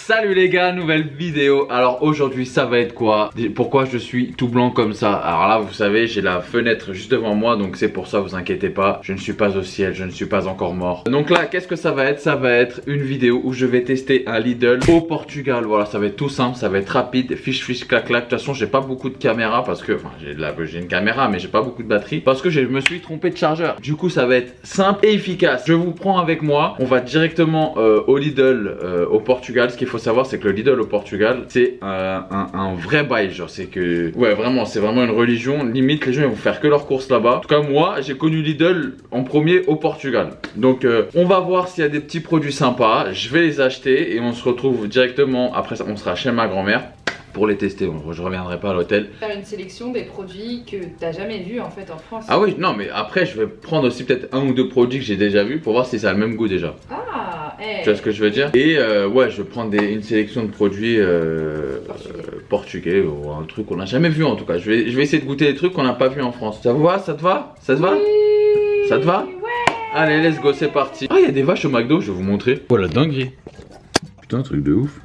Salut les gars, nouvelle vidéo. Alors aujourd'hui ça va être quoi? Pourquoi je suis tout blanc comme ça? Alors là vous savez j'ai la fenêtre juste devant moi, donc c'est pour ça, vous inquiétez pas. Je ne suis pas au ciel, je ne suis pas encore mort. Donc là qu'est-ce que ça va être? Ça va être une vidéo où je vais tester un Lidl au Portugal. Voilà, ça va être tout simple, ça va être rapide, fiche clac clac. De toute façon j'ai pas beaucoup de caméra parce que, enfin j'ai une caméra mais j'ai pas beaucoup de batterie parce que je me suis trompé de chargeur. Du coup ça va être simple et efficace. Je vous prends avec moi, on va directement au Lidl au Portugal. Ce qu'il faut savoir c'est que le Lidl au Portugal c'est un vrai bail, genre c'est que ouais vraiment c'est vraiment une religion, limite les gens ils vont faire que leurs courses là-bas. En tout cas moi j'ai connu Lidl en premier au Portugal, donc on va voir s'il y a des petits produits sympas, je vais les acheter et on se retrouve directement après ça, on sera chez ma grand-mère pour les tester. Bon, je reviendrai pas à l'hôtel. Faire une sélection des produits que t'as jamais vu en fait en France. Ah oui, non mais après je vais prendre aussi peut-être un ou deux produits que j'ai déjà vu pour voir si ça a le même goût déjà. Ah, Tu vois ce que je veux dire? Et ouais, je vais prendre une sélection de produits portugais ou un truc qu'on n'a jamais vu en tout cas. Je vais essayer de goûter des trucs qu'on n'a pas vu en France. Ça vous va? Ça te va? Ça te va? Oui. Ça te va? Ouais. Allez, let's go, c'est parti. Ah, il y a des vaches au McDo, je vais vous montrer. Oh la dinguerie. Putain, truc de ouf.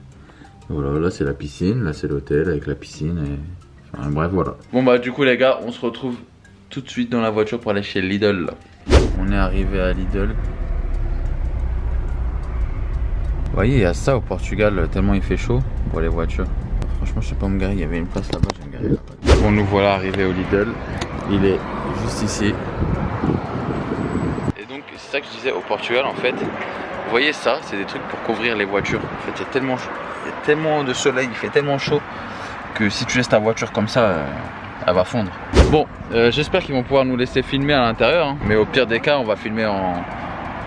Voilà, là c'est la piscine, là c'est l'hôtel avec la piscine et... Enfin, bref, voilà. Bon bah du coup les gars, on se retrouve tout de suite dans la voiture pour aller chez Lidl. On est arrivé à Lidl. Vous voyez, il y a ça au Portugal, tellement il fait chaud pour les voitures. Franchement, je sais pas où me garer, il y avait une place là-bas, je vais me garer là-bas. Bon, nous voilà arrivés au Lidl. Il est juste ici. Et donc, c'est ça que je disais au Portugal en fait. Vous voyez ça, c'est des trucs pour couvrir les voitures. En fait, il y a tellement de soleil, il fait tellement chaud que si tu laisses ta voiture comme ça, elle va fondre. Bon, j'espère qu'ils vont pouvoir nous laisser filmer à l'intérieur, hein. Mais au pire des cas, on va filmer en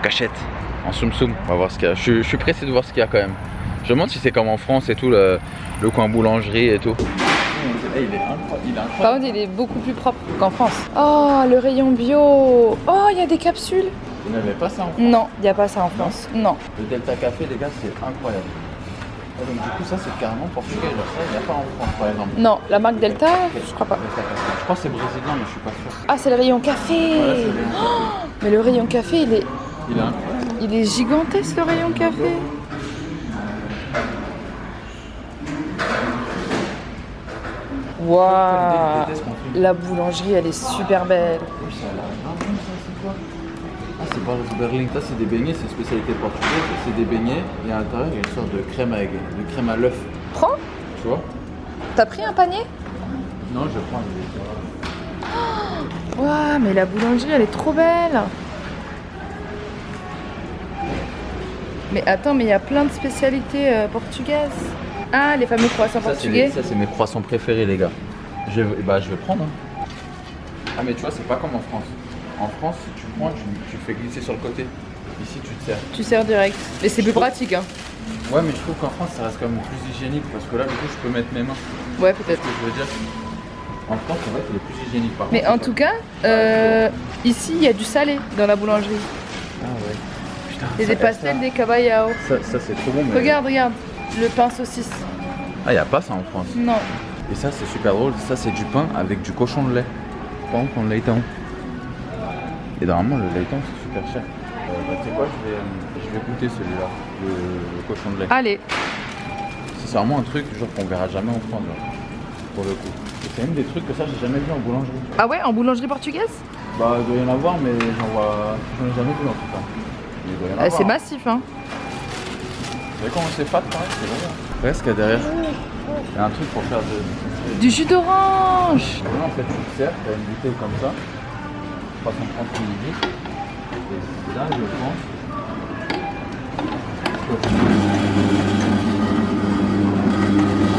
cachette, en soum soum. On va voir ce qu'il y a. Je suis pressé de voir ce qu'il y a quand même. Je me demande si c'est comme en France et tout, le coin boulangerie et tout. Il est incroyable. Par contre, il est beaucoup plus propre qu'en France. Oh, le rayon bio. Oh, il y a des capsules. Vous n'avez pas ça en France? Non, il n'y a pas ça en France. Non. Le Delta Café, les gars, c'est incroyable. Et donc, du coup, ça, c'est carrément portugais. Genre, ça, il n'y a pas en France, par exemple. Non, la marque Delta, je crois pas. Je crois que c'est brésilien, mais je suis pas sûr. Ah, c'est le rayon café. Voilà, c'est le rayon café. Oh, mais le rayon café, il est incroyable. Il est gigantesque, le rayon café. Waouh. La boulangerie, elle est super belle. Ah, c'est pas le Berlin. Ça, c'est des beignets, c'est une spécialité portugaise. C'est des beignets et à l'intérieur, il y a une sorte de crème de crème à l'œuf. Prends. Tu vois? T'as pris un panier? Non, je prends. Waouh, mais la boulangerie, elle est trop belle. Mais attends, mais il y a plein de spécialités portugaises. Ah, les fameux croissants portugais. Ça, c'est mes croissants préférés, les gars. Je vais prendre. Hein. Ah, mais tu vois, c'est pas comme en France. En France, si tu prends, tu fais glisser sur le côté. Ici, tu te sers. Tu sers direct. Mais c'est plus pratique, hein. Ouais, mais je trouve qu'en France, ça reste quand même plus hygiénique parce que là, du coup, je peux mettre mes mains. Ouais, peut-être. C'est ce que je veux dire. En France, c'est vrai qu'il est plus hygiénique. Par mais contre, en tout cas, ici, il y a du salé dans la boulangerie. Ah ouais. Putain, Il y a des pastels, des caballao. Ça c'est trop bon. Mais... Regarde, le pain saucisse. Ah, il n'y a pas ça en France. Non. Et ça, c'est super drôle. Ça, c'est du pain avec du cochon de lait. Par contre, on le laiton. Et normalement, le laiton, c'est super cher. Tu sais quoi, je vais goûter celui-là, le cochon de lait. Allez. C'est vraiment un truc genre qu'on verra jamais en France, genre, pour le coup. Et c'est même des trucs que ça, j'ai jamais vu en boulangerie. Ah ouais, en boulangerie portugaise? Bah, il doit y en avoir, mais j'en ai jamais vu en tout cas. Il doit y en avoir. C'est massif, hein. Vous voyez comment c'est fat, pareil, c'est bon. Regarde ce qu'il y a derrière. Il y a un truc pour faire du jus d'orange. Là, en fait, tu te sers, tu as une bouteille comme ça, 330 ml. Et là, je pense.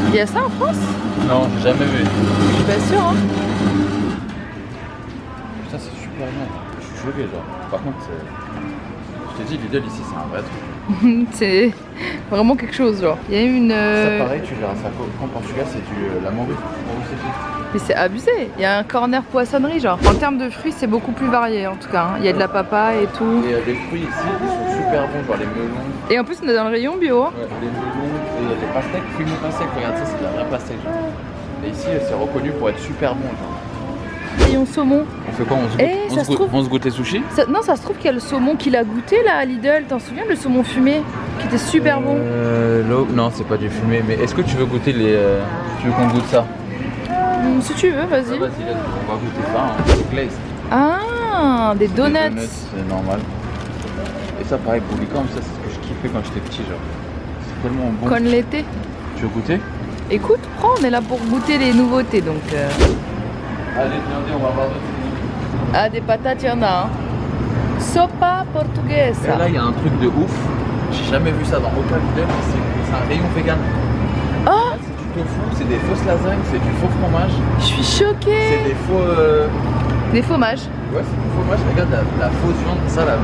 Il y a ça en France? Non, j'ai jamais vu. Je suis pas sûre, hein. Putain, c'est super bien. Je suis choqué, genre. Par contre, je t'ai dit, Lidl ici, c'est un vrai truc. C'est vraiment quelque chose, genre. Il y a une. Ça, pareil, tu verras ça qu'en Portugal, c'est la morue. Mais c'est abusé. Il y a un corner poissonnerie, genre. En termes de fruits, c'est beaucoup plus varié, en tout cas. Hein. Il y a de la papaye et tout. Et les fruits ici, ils sont super bons, genre les melons. Et en plus, on est dans le rayon bio. Hein. Ouais, les melons et il y a des pastèques, fruits non pastèques. Regarde, ça, c'est de la vraie pastèque, genre. Et ici, c'est reconnu pour être super bon, genre. Rayon saumon. On fait quoi? On se goûte les sushis? Non, ça se trouve qu'il y a le saumon qu'il a goûté là à Lidl. T'en souviens, le saumon fumé? qui était super bon. L'eau, non, c'est pas du fumé, mais est-ce que tu veux goûter les. Tu veux qu'on goûte ça? Si tu veux, vas-y. Vas-y, on va goûter ça, hein. C'est glazed. Ah, des donuts. Des donuts, c'est normal. Et ça, pareil, Boulicam, ça, c'est ce que je kiffais quand j'étais petit, genre. C'est tellement bon. Con l'été. Tu veux goûter? Écoute, prends, on est là pour goûter les nouveautés, donc. Allez, viens, on va voir d'autres. Ah, des patates, il y en a. Hein. Sopa portuguesa. Et là, il y a un truc de ouf. J'ai jamais vu ça dans aucun vidéo. C'est un rayon vegan. Oh, C'est du tofu, c'est des fausses lasagnes, c'est du faux fromage. je suis choquée. C'est des faux. Des fromages. Ouais, c'est du fromage. Regarde la fausse viande, ça là.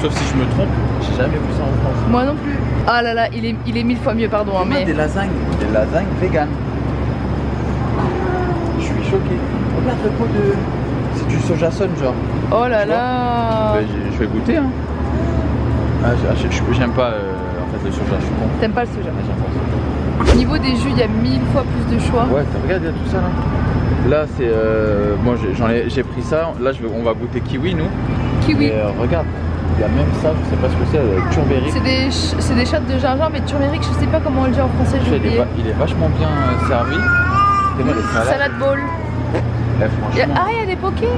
Sauf si je me trompe, j'ai jamais vu ça en France. Moi non plus. Ah là là, il est 1000 fois mieux, pardon. Hein, mais... Des lasagnes vegan. Je suis choqué. Regarde le pot de. C'est du soja sun, genre. Oh là là. Bah, je vais goûter, hein. Ah, j'aime pas en fait le soja, je suis con. T'aimes pas le soja? Ah, j'aime pas ça. Niveau des jus, il y a 1000 fois plus de choix. Ouais, regarde, il y a tout ça là. Là, c'est. Moi, j'ai pris ça. Là, on va goûter kiwi, nous. Kiwi. Et regarde, il y a même ça, je sais pas ce que c'est, turmeric. C'est des shots de gingembre et de turmeric, je sais pas comment on le dit en français, j'ai oublié. Il est vachement bien servi. Et moi, les salades. Salade bowl. Franchement. Ah, il y a des pokés. Je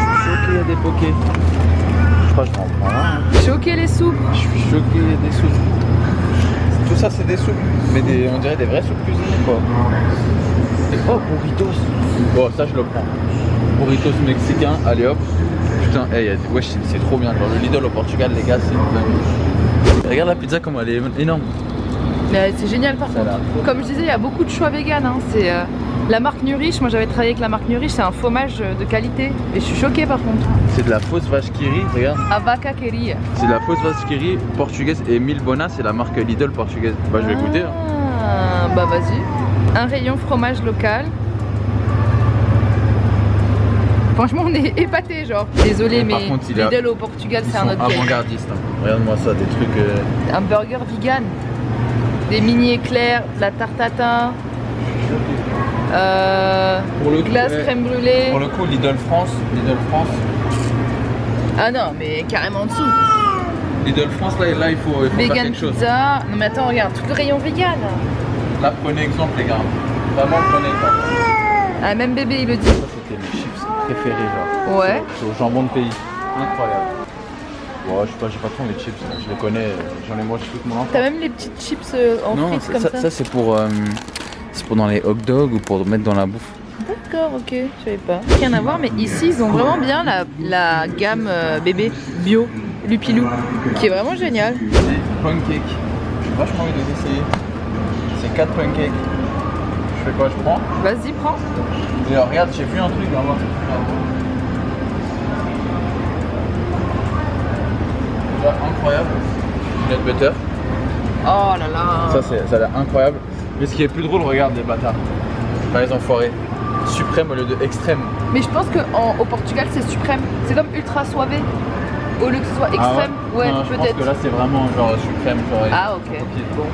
suis choqué, il y a des pokés. Je crois que je vais en prendre un. Hein. Choqué les soupes. Je suis choqué, il y a des soupes. Tout ça, c'est des soupes. Mais on dirait des vraies soupes cuisinées, quoi. Oh, burritos. Bon, ça, je le prends. Burritos mexicain, allez hop. Putain, hey, wesh, c'est trop bien. Genre, le Lidl au Portugal, les gars, c'est une dingue. Regarde la pizza, comme elle est énorme. C'est génial par contre. Comme je disais, il y a beaucoup de choix vegan. Hein. C'est la marque Nurich. Moi j'avais travaillé avec la marque Nurich, c'est un fromage de qualité. Et je suis choquée par contre. C'est de la fausse vache qui rit, regarde. A vaca que rit. C'est de la fausse vache qui rit portugaise et Milbona, c'est la marque Lidl portugaise. Bah je vais goûter. Ah, bah vas-y. Un rayon fromage local. Franchement on est épatés genre. Désolé mais contre, Lidl au Portugal c'est un autre game. Avant-gardiste. Hein. Regarde-moi ça, des trucs. Un burger vegan. Des mini éclairs, de la tarte tatin, glace crème brûlée. Pour le coup, Lidl France. Ah non, mais carrément en dessous. Lidl France, là il faut faire Vegan quelque chose. pizza. Non mais attends, regarde, tout le rayon vegan. Là, prenez exemple, les gars. Vraiment, prenez exemple. Ah, même bébé, il le dit. Ça, c'était mes chips préférés, genre. Ouais. C'est au jambon de pays. Incroyable. Bon, je sais pas, j'ai pas trop les chips, je les connais, j'en ai mangé toute mon enfance. T'as même les petites chips en frites comme ça. Ça c'est pour dans les hot dogs ou pour mettre dans la bouffe. D'accord, ok, je savais pas. Rien à voir, mais ici ils ont vraiment bien la gamme bébé bio, Lupilou, qui est vraiment génial. Des pancakes, j'ai vachement envie de les essayer. C'est 4 pancakes. Je fais quoi, je prends? Vas-y, prends. Et alors, regarde, j'ai vu un truc là-bas. Incroyable, peanut butter. Oh là là. Ça a l'air incroyable. Mais ce qui est plus drôle, regarde les bâtards. Pas les enfoirés. Suprême au lieu de extrême. Mais je pense qu'au Portugal c'est suprême. C'est comme ultra soivé. Au lieu que ce soit extrême, ouais, non, peut-être. Je pense que là c'est vraiment genre suprême. Genre, ah ok. Bon.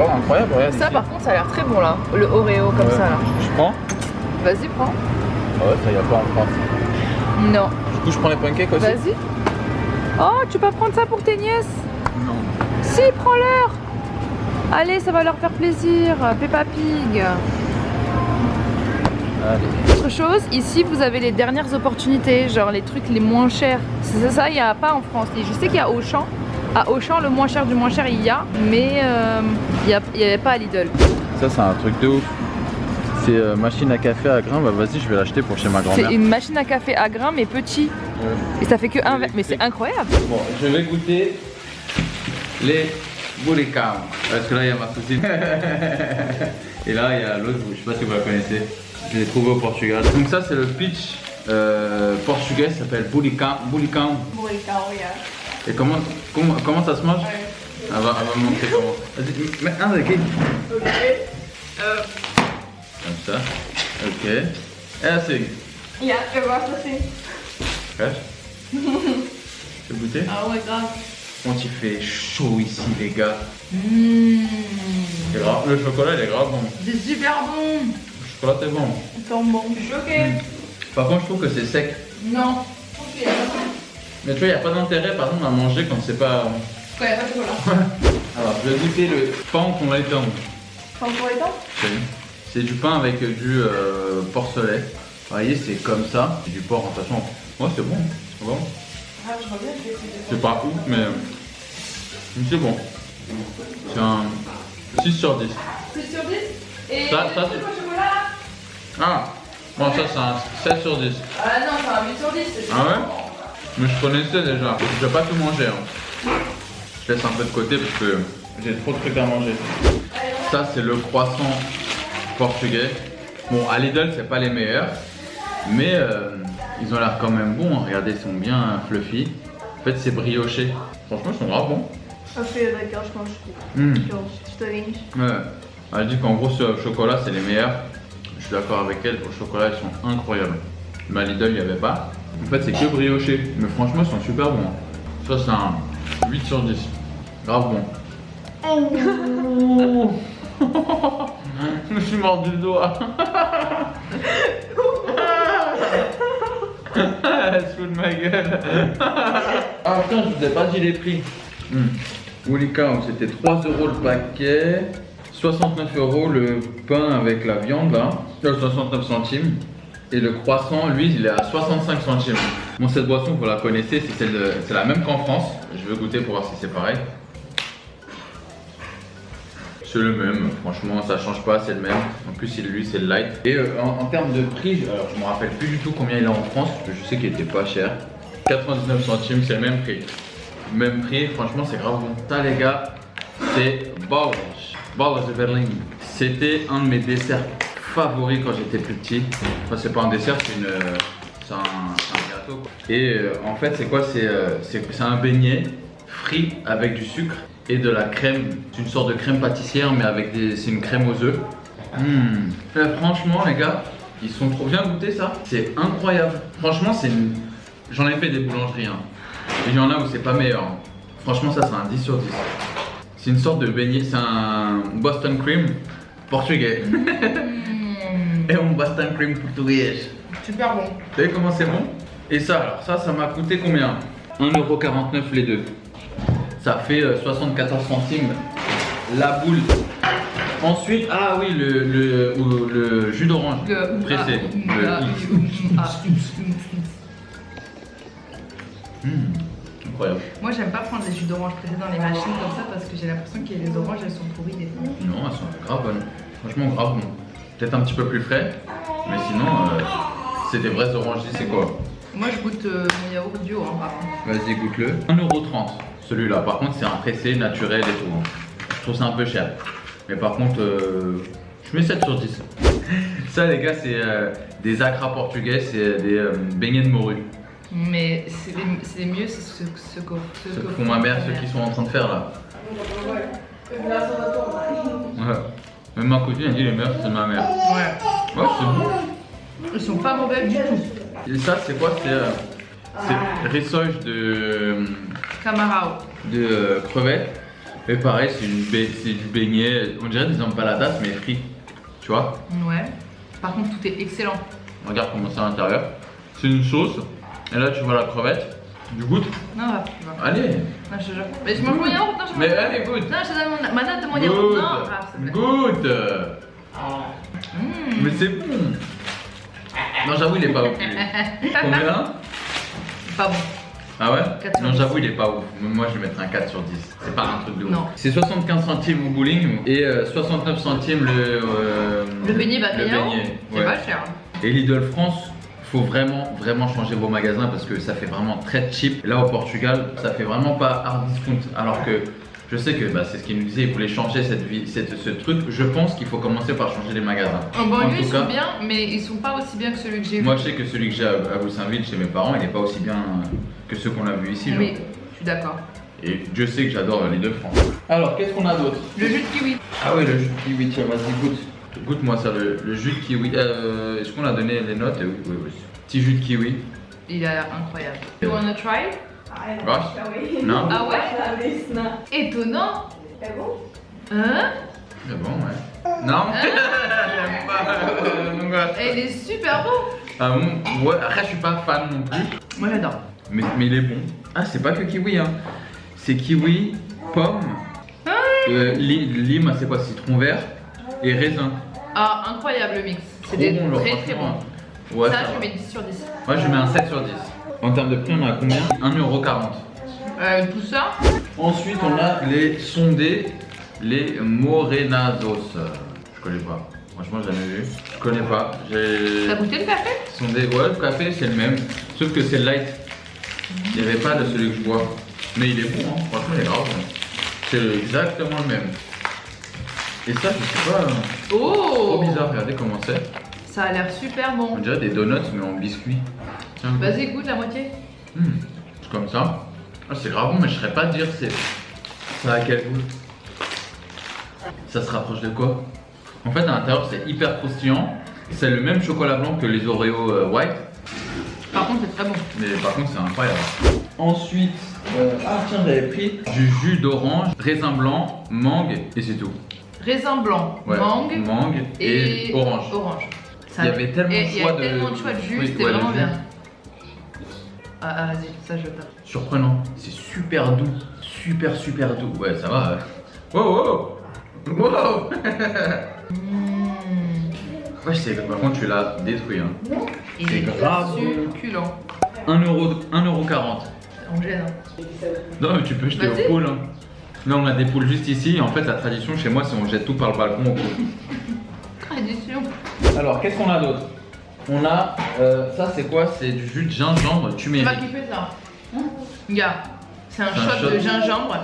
Oh, incroyable, regarde. Ça ici. par contre ça a l'air très bon là. Le Oreo comme ça là. Je prends. Vas-y, prends. Ah ouais, ça y a pas en France. Non. Du coup je prends les pancakes aussi. Vas-y. Oh, tu peux pas prendre ça pour tes nièces? Non. Si, prends-leur. Allez, ça va leur faire plaisir. Peppa Pig. Allez. Autre chose, ici vous avez les dernières opportunités, genre les trucs les moins chers. C'est ça, il n'y a pas en France. Je sais qu'il y a Auchan. À Auchan, le moins cher du moins cher, il y a. Mais il n'y avait pas à Lidl. Ça c'est un truc de ouf. C'est machine à café à grains. Bah vas-y, je vais l'acheter pour chez ma grand-mère. C'est une machine à café à grains mais petit. Et ça fait que un verre. Mais c'est incroyable. Bon, je vais goûter les Boulicam. Parce que là, il y a ma cousine. Et là, il y a l'autre, je sais pas si vous la connaissez. Je l'ai trouvé au Portugal. Donc ça, c'est le pitch portugais, ça s'appelle Boulicam. Boulicam, yeah. Et comment ça se mange? Elle va me montrer comment. Vas-y, mets un avec. Ok. Comme ça. Ok. Et assim. Yeah, eu gosto assim. Cache. Tu veux goûter? Ah ouais, grave. Quand il fait chaud ici, les gars. C'est grave. Le chocolat, il est grave bon. C'est super bon. Le chocolat, c'est bon. Ils sont bons. Je suis choquée. Par contre, je trouve que c'est sec. Non. Ok. Mais tu vois, il n'y a pas d'intérêt, par exemple, à manger quand c'est pas. Quand il n'y a pas de chocolat. Alors, je vais goûter le pain qu'on va éteindre. Pain pour les dents? C'est du pain avec du porcelet. Vous voyez, c'est comme ça. C'est du porc, de toute façon. Ouais, c'est bon. C'est bon. Ah, je reviens, je vais essayer de C'est pas ouf, mais c'est bon. C'est un 6 sur 10. 6 sur 10? Et Ça, le truc au chocolat là? Ah, bon, ça, c'est un 7 sur 10. Ah non, c'est un 8 sur 10. Ah ouais? Mais je connaissais déjà. Je vais pas tout manger. Hein. Je laisse un peu de côté parce que j'ai trop de trucs à manger. Ça, c'est le croissant portugais. Bon, à Lidl, c'est pas les meilleurs. Mais ils ont l'air quand même bons. Regardez, ils sont bien fluffy. En fait, c'est brioché. Franchement, ils sont grave bons. Als je lekker als gewoon steun. Ouais. Elle dit qu'en gros, ce chocolat, c'est les meilleurs. Je suis d'accord avec elle. Au chocolat, ils sont incroyables. Mais à Lidl, il n'y avait pas. En fait, c'est que brioché. Mais franchement, ils sont super bons. Ça, c'est un 8 sur 10. Grave bon. Oh. Je me suis mordu le doigt. Elle se fout de ma gueule. Ah putain, je vous ai pas dit les prix. Woollycow, c'était 3 € le paquet. 69 € le pain avec la viande là. 69 centimes. Et le croissant, lui, il est à 65 centimes. Bon, cette boisson, vous la connaissez, c'est la même qu'en France. Je vais goûter pour voir si c'est pareil. C'est le même, franchement, ça change pas, c'est le même. En plus, lui, c'est le light. Et en termes de prix, alors, je me rappelle plus du tout combien il est en France. Je sais qu'il était pas cher. 99 centimes, c'est le même prix. Même prix, franchement, c'est grave bon. Ça, les gars, c'est Ballers de Berlin. C'était un de mes desserts favoris quand j'étais plus petit. Enfin, c'est pas un dessert, c'est un gâteau quoi. Et en fait, c'est quoi? C'est un beignet frit avec du sucre et de la crème. C'est une sorte de crème pâtissière, mais avec c'est une crème aux œufs. Franchement, les gars, ils sont trop bien goûtés ça. C'est incroyable. Franchement, j'en ai fait des boulangeries. Hein. Il y en a où c'est pas meilleur. Hein. Franchement, ça, c'est un 10 sur 10. C'est une sorte de beignet, c'est un Boston cream portugais. Et un Boston cream portugais. Super bon. Vous savez comment c'est bon? Et ça, alors ça m'a coûté combien? 1,49 € les deux. Ça fait 74 centimes la boule. Ensuite, ah oui, le jus d'orange pressé. Incroyable. Moi, j'aime pas prendre les jus d'orange pressés dans les machines comme ça parce que j'ai l'impression que les oranges elles sont pourries des fois. Non, elles sont grave bonnes. Franchement, grave bon. Peut-être un petit peu plus frais, mais sinon, c'est des vrais oranges. C'est quoi? Moi, je goûte mon yaourt bio, hein, par contre. Vas-y, goûte-le. 1,30 € celui-là. Par contre, c'est un pressé naturel et tout. Hein. Je trouve ça un peu cher. Mais par contre, je mets 7 sur 10. Ça, les gars, c'est des acras portugais, c'est des beignets de morue. Mais c'est les mieux, c'est ce que font ma mère, ceux qui sont en train de faire là. Ouais. Même ma cousine, elle dit les meilleurs, c'est ma mère. Ouais. Ouais, c'est bon. Ils sont pas mauvais du tout. Et ça, c'est quoi? C'est rissoj de Camarao. De crevettes. Et pareil, c'est du beignet, on dirait des empaladas mais frit. Tu vois? Ouais. Par contre, tout est excellent. Regarde comment c'est à l'intérieur. C'est une sauce. Et là, tu vois la crevette. Du goût? Non, va, tu vois. Allez. Non, je te jure. Mais je mange mon yaourt, non, je mange. Mais allez, goûte. Non, je te donne ma note de mon yaourt. Non, grave, s'il te plaît. Goûte. Mais c'est bon. Non, j'avoue, il est pas ouf. Combien? Pas bon. Ah ouais? 4 sur Non, 10. j'avoue, il est pas ouf. Moi, je vais mettre un 4 sur 10. C'est pas un truc de ouf. Non. C'est 75 centimes au bowling et 69 centimes le beignet va payer. C'est ouais. pas cher. Et Lidl France, faut vraiment changer vos magasins parce que ça fait vraiment très cheap. Et là, au Portugal, ça fait vraiment pas hard discount. Alors que je sais que c'est ce qu'il nous disait, il voulait changer ce truc. Je pense qu'il faut commencer par changer les magasins. En banlieue, ils sont bien, mais ils sont pas aussi bien que celui que j'ai vu. Moi, je sais que celui que j'ai à Goussainville chez mes parents, il n'est pas aussi bien que ceux qu'on a vu ici. Oui, je suis d'accord. Et Dieu sait que j'adore Lidl France. Alors, qu'est-ce qu'on a d'autre? Le jus de kiwi. Ah oui, le jus de kiwi, tiens, vas-y, goûte. Goûte-moi ça, le jus de kiwi. Est-ce qu'on a donné les notes? Oui. Petit jus de kiwi. Il a l'air incroyable. You wanna try? Non? Ah ouais? Étonnant. C'est bon? Hein? C'est bon, ouais. Non? J'aime pas. Il est super beau. Ah bon? Ouais, après, je suis pas fan non plus. Moi, j'adore. Mais il est bon. Ah, c'est pas que kiwi, hein. C'est kiwi, pomme, lime, c'est quoi, citron vert et raisin. Ah, incroyable le mix. C'est Trop bon, très très bon. Ouais, ça, je mets 10 sur 10. Moi je mets un 7 sur 10. En termes de prix, on a combien? 1,40 €. Tout ça. Ensuite, on a les sondés, les morenazos. Je connais pas. Franchement, j'ai jamais vu. Je connais pas. T'as goûté le café? Sondés, ouais, le café, c'est le même. Sauf que c'est light. Il n'y avait pas de celui que je bois. Mais il est bon, hein. Franchement, il est grave. C'est exactement le même. Et ça, je sais pas. Oh! Trop bizarre, regardez comment c'est. Ça a l'air super bon. On dirait des donuts, mais en biscuit. Tiens. Vas-y, goûte la moitié. C'est comme ça. Ah, c'est grave bon, mais je saurais pas dire c'est. Ça a quel goût? Ça se rapproche de quoi? En fait, à l'intérieur, c'est hyper croustillant. C'est le même chocolat blanc que les Oreo white. Par contre, c'est très bon. Mais par contre, c'est incroyable. Ensuite, tiens, j'avais pris du jus d'orange, raisin blanc, mangue et c'est tout. Raisin blanc, Ouais, mangue et orange. Ça Il y avait tellement de choix de. Il y a tellement de choix de jus, Oui, c'était ouais, vraiment le jus. bien. Ah, vas-y, ça je tape. Surprenant, c'est super doux, super doux. Ouais, ça va. Wow, wow, wow. Ouais, je sais, par contre, tu l'as détruit. Hein. Il C'est est grave. succulent. 1,40 €. On gêne. Hein. Non, mais tu peux jeter Vas-y. aux poules. Hein. Là, on a des poules juste ici. En fait, la tradition chez moi, c'est on jette tout par le balcon aux poules. Tradition. Alors, qu'est-ce qu'on a d'autre? On a, ça c'est quoi? C'est du jus de gingembre Tu turmeric. vas kiffer ça. Regarde, c'est un C'est un shot shot. de gingembre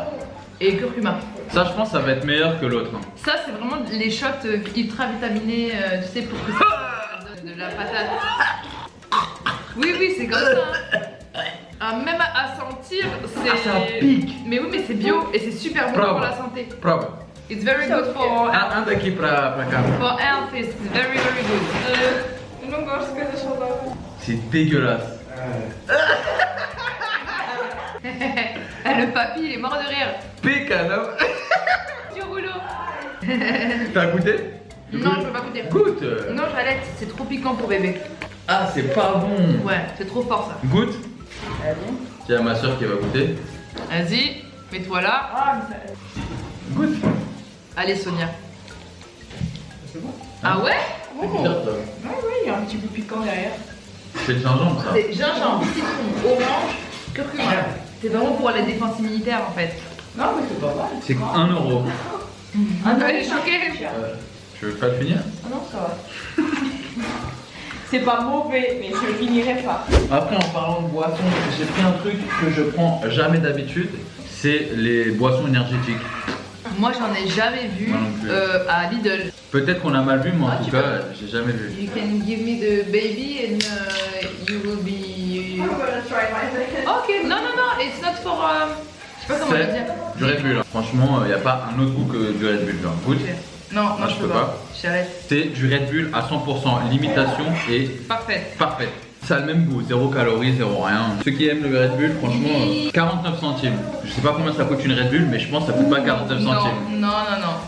et curcuma. Ça, je pense, ça va être meilleur que l'autre. Hein. Ça, c'est vraiment les shots ultra vitaminés, tu sais, pour que ça donne de la patate. Oui, c'est comme ça. Ah, même à sentir, c'est. ça pique. Mais oui, mais c'est bio et c'est super bon Bravo. pour la santé. Prova. It's very good for Anda aqui pra cá. health. It's very good. Eu não gosto de coisas saudáveis. C'est dégueulasse. Le papy, il est mort de rire. Pécano. Du rouleau. T'as goûté? Non, je peux pas goûter. Goûte. Non, j'arrête. C'est trop piquant pour bébé. Ah, c'est pas bon. Ouais, c'est trop fort ça. Goûte. Vas-y. Tiens, ma soeur qui va goûter. Vas-y, mets-toi là. Ah, mais ça. Goûte. Allez, Sonia. C'est bon? Ah ouais? Oui, il y a un petit goût piquant derrière. C'est le gingembre, ça. C'est gingembre, citron, orange, curcuma. C'est vraiment pour la défense immunitaire en fait. Non, mais c'est pas mal. C'est 1 €. Ah non, elle est choquée. Tu veux pas le finir? Ah non, ça va. C'est pas mauvais, mais je le finirai pas. Après, en parlant de boissons, j'ai pris un truc que je prends jamais d'habitude. C'est les boissons énergétiques. Moi j'en ai jamais vu Moi non plus. à Lidl. Peut-être qu'on a mal vu, mais en Ah, tout tu cas, peux. j'ai jamais vu. You can give me the baby and you will be. I'm gonna try my Ok, non, it's not for. Je sais pas comment le dire. C'est du Red Bull. Hein. Franchement, il n'y a pas un autre goût que du Red Bull. Genre. Goûte. Non, Moi, je peux pas. J'arrête. C'est du Red Bull à 100%, limitation et Parfait. parfait. Ça a le même goût, 0 calories, 0 rien. Ceux qui aiment le Red Bull, franchement, 49 centimes. Je sais pas combien ça coûte une Red Bull, mais je pense que ça coûte pas 49 centimes. Non,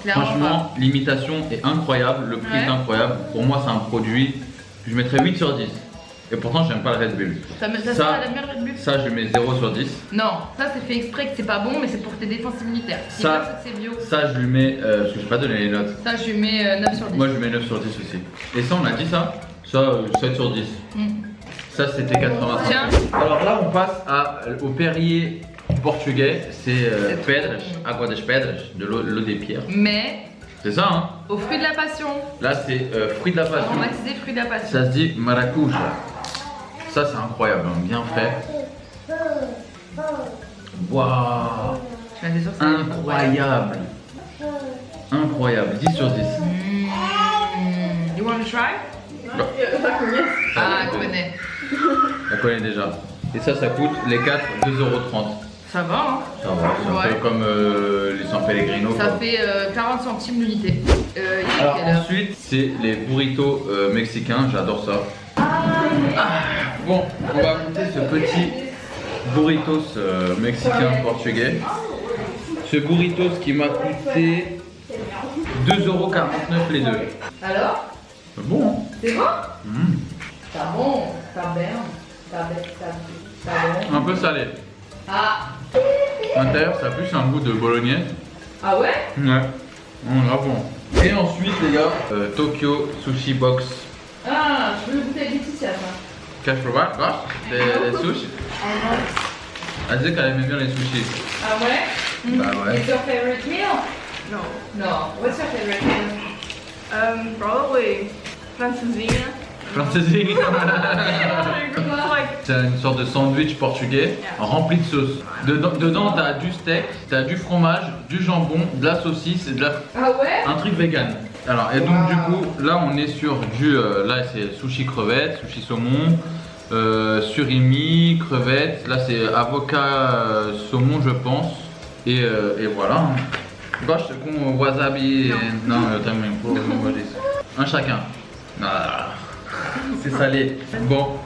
clairement Franchement, l'imitation est incroyable, le prix Ouais. est incroyable. Pour moi, c'est un produit, je mettrais 8 sur 10. Et pourtant, j'aime pas le Red Bull. pas. Ça Ça- la même Red Bull? Ça, je mets 0 sur 10. Non, ça c'est fait exprès que c'est pas bon, mais c'est pour tes défenses immunitaires. Si Ça- personne, c'est bio. Ça, je lui mets, parce que je vais pas donner les notes. Ça, je lui mets 9 sur 10. Moi, je lui mets 9 sur 10 aussi. Et ça, on a dit ça? Ça, 7 sur 10. Mm. Ça, c'était 85. Tiens. Alors là, on passe au Perrier portugais. C'est Pedras, Água das Pedras, de l'eau des pierres. Mais C'est ça, hein? au fruit de la passion, Là, c'est fruit de la passion. aromatisé fruit de la passion. Ça se dit maracuja. Ça, c'est incroyable, hein, bien frais. Waouh! Tu m'as dit sûr que c'est Incroyable! Incroyable, 10 sur 10. You want to try? Ah, elle connaît. On connaît déjà. Et ça coûte les 4 2,30 €. Ça va, hein? Ça va, c'est un Ouais. peu comme les San Pellegrino. Ça quoi. fait 40 centimes l'unité. Il est Alors quelle heure? ensuite, c'est les burritos mexicains, j'adore ça. Bon, on va monter ce petit burritos mexicain portugais. Ce burritos qui m'a coûté 2,49 € les deux. Alors? C'est bon, hein? C'est bon? Mmh. Ça bon, ça bien, ça bon. Un peu salé. Ah! L'intérieur, ça a plus un goût de bolognaise. Ah ouais? Ouais. Grave bon. Et ensuite, les gars, Tokyo Sushi Box. Ah, je veux goûter Laetitia ça. Cash for what? Quoi? Des sushis? Elle disait qu'elle aimait bien les sushis. Ah ouais? Bah ouais. It's your favorite meal? No. No. What's your favorite meal? Probably francesinha. Francesinha. It's like C'est une sorte de sandwich portugais rempli de sauce. Dedans t'as du steak, t'as du fromage, du jambon, de la saucisse et Ah ouais? un truc vegan. Alors et donc du coup là on est sur du là c'est sushi crevette, sushi saumon, surimi, crevettes. Là c'est avocat saumon je pense. Et voilà. Gosto com wasabi. Non, eu também vou isso. Un chacun. Ah, c'est salé. Bon.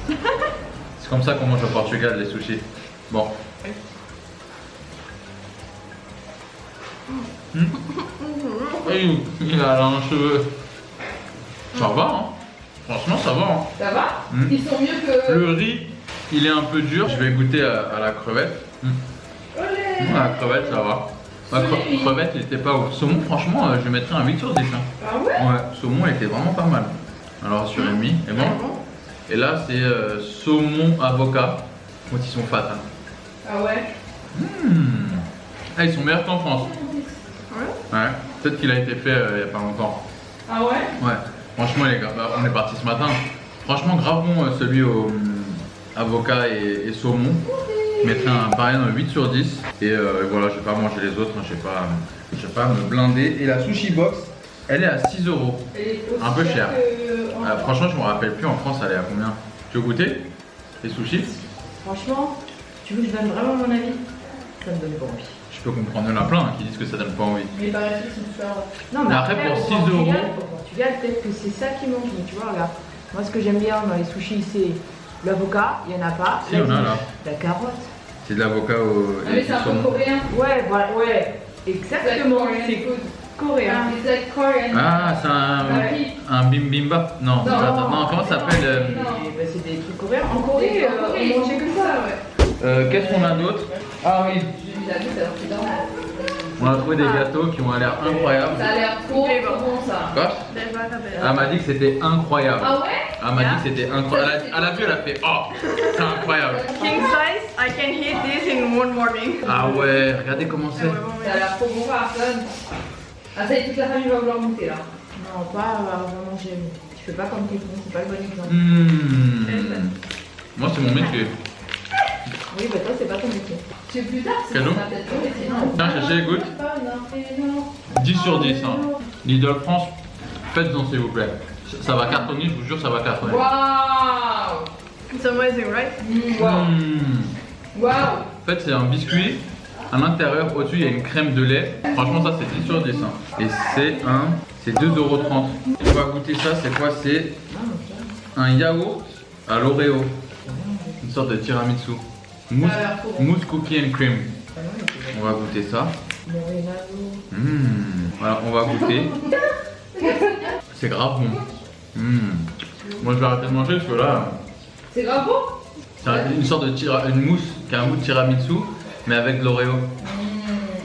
C'est comme ça qu'on mange au Portugal les sushis. Bon. Il a un cheveu. Ça va hein. Franchement ça va hein. Ça va? Ils sont mieux que. Le riz, il est un peu dur. Je vais goûter à la crevette. La crevette ça va. La crevette il était pas ouf. Saumon franchement je lui mettrais un 8 sur 10 hein. Ah ouais? Ouais, saumon il était vraiment pas mal. Alors surimi, et bon. Et là c'est saumon avocat. Quand ils sont fat hein. Ah ouais? Ah, ils sont meilleurs qu'en France. Ouais. Ouais. Peut-être qu'il a été fait il y a pas longtemps. Ah ouais? Ouais. Franchement les gars, on est parti ce matin. Franchement grave bon celui au avocat et saumon. Je mettrais pareil un 8 sur 10. Et voilà, je vais pas manger les autres, hein, je vais pas me blinder. Et la sushi box, elle est à 6 €. Un peu cher. Franchement, je me rappelle plus en France, elle est à combien? Tu veux goûter les sushis? franchement, tu veux que je donne vraiment mon avis? Ça me donne pas envie. Je peux comprendre, il y en a plein qui disent que ça donne pas envie. Mais il paraît que c'est super. Non, Mais après, pour 6 €. Au Portugal, peut-être que c'est ça qui mange. Mais tu vois, regarde, moi ce que j'aime bien dans les sushis, c'est l'avocat, il y en a pas. Si, il y en a là. La carotte. C'est de l'avocat au. Ah mais c'est un peu coréen. Ouais, voilà, ouais. Exactement, c'est coréen. It's like Korean. Ah, c'est un bibimbap? Non, non, comment ça s'appelle Bah, c'est des trucs coréens. En Corée, on mangeait que ça, ouais. Qu'est-ce qu'on a d'autre? Ah oui, on a trouvé des gâteaux qui ont l'air incroyables. Ça a l'air trop bon ça. Quoi? Elle m'a dit que c'était incroyable. Ah ouais? Elle m'a dit que c'était incroyable. Elle a vu, elle a fait oh, c'est incroyable. King size, I can eat this in one morning. Ah ouais, regardez comment c'est. Ça a l'air trop bon personne. Ah ça y est, toute la famille va vouloir goûter là. Non, pas vraiment manger. Tu fais pas comme quelqu'un, c'est pas le bon exemple. Moi c'est mon métier. Oui, bah toi c'est pas ton métier. C'est plus tard, c'est Cadeau. peut-être ton métier, non? Tiens, cherchez, goûte. 10 sur 10 hein. Lidl France, faites-en s'il vous plaît. Ça va cartonner, je vous jure, ça va cartonner. Waouh! It's amazing, right? Waouh! En fait, c'est un biscuit. À l'intérieur, au-dessus, il y a une crème de lait. Franchement, ça, c'est 10 sur 10. Hein. Et c'est 2,30 €. On va goûter ça, c'est quoi? C'est un yaourt à l'oreo. Une sorte de tiramisu. Mousse cookie and cream. On va goûter ça. Voilà, on va goûter. C'est grave bon. Moi, je vais arrêter de manger parce que là, C'est grave bon? c'est une sorte de une mousse qui a un goût de tiramisu, mais avec de l'oreo.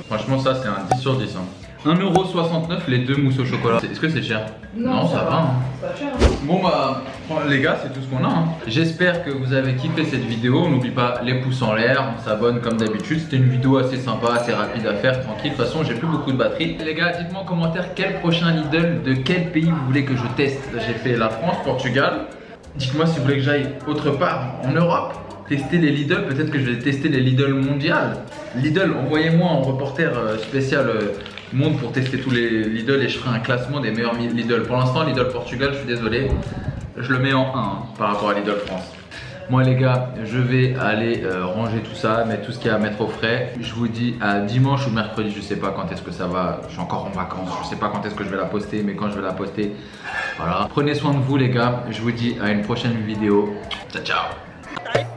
Franchement, ça, c'est un 10 sur 10. Hein. 1,69 € les deux mousses au chocolat. Est-ce que c'est cher? Non, ça va. Hein. C'est pas cher. Bon bah les gars, c'est tout ce qu'on a. Hein. J'espère que vous avez kiffé cette vidéo. N'oublie pas les pouces en l'air, on s'abonne comme d'habitude. C'était une vidéo assez sympa, assez rapide à faire, tranquille. De toute façon, j'ai plus beaucoup de batterie. Les gars, dites-moi en commentaire quel prochain Lidl, de quel pays vous voulez que je teste. J'ai fait la France, Portugal. Dites-moi si vous voulez que j'aille autre part en Europe. Tester les Lidl, peut-être que je vais tester les Lidl mondiales. Lidl, envoyez-moi en reporter spécial monde pour tester tous les Lidl et je ferai un classement des meilleurs Lidl. Pour l'instant, Lidl Portugal, je suis désolé, je le mets en 1 hein, par rapport à Lidl France. Moi les gars, je vais aller ranger tout ça, mettre tout ce qu'il y a à mettre au frais. Je vous dis à dimanche ou mercredi, je sais pas quand est-ce que ça va. Je suis encore en vacances, je sais pas quand est-ce que je vais la poster, mais quand je vais la poster, voilà. Prenez soin de vous les gars, je vous dis à une prochaine vidéo. Ciao ciao.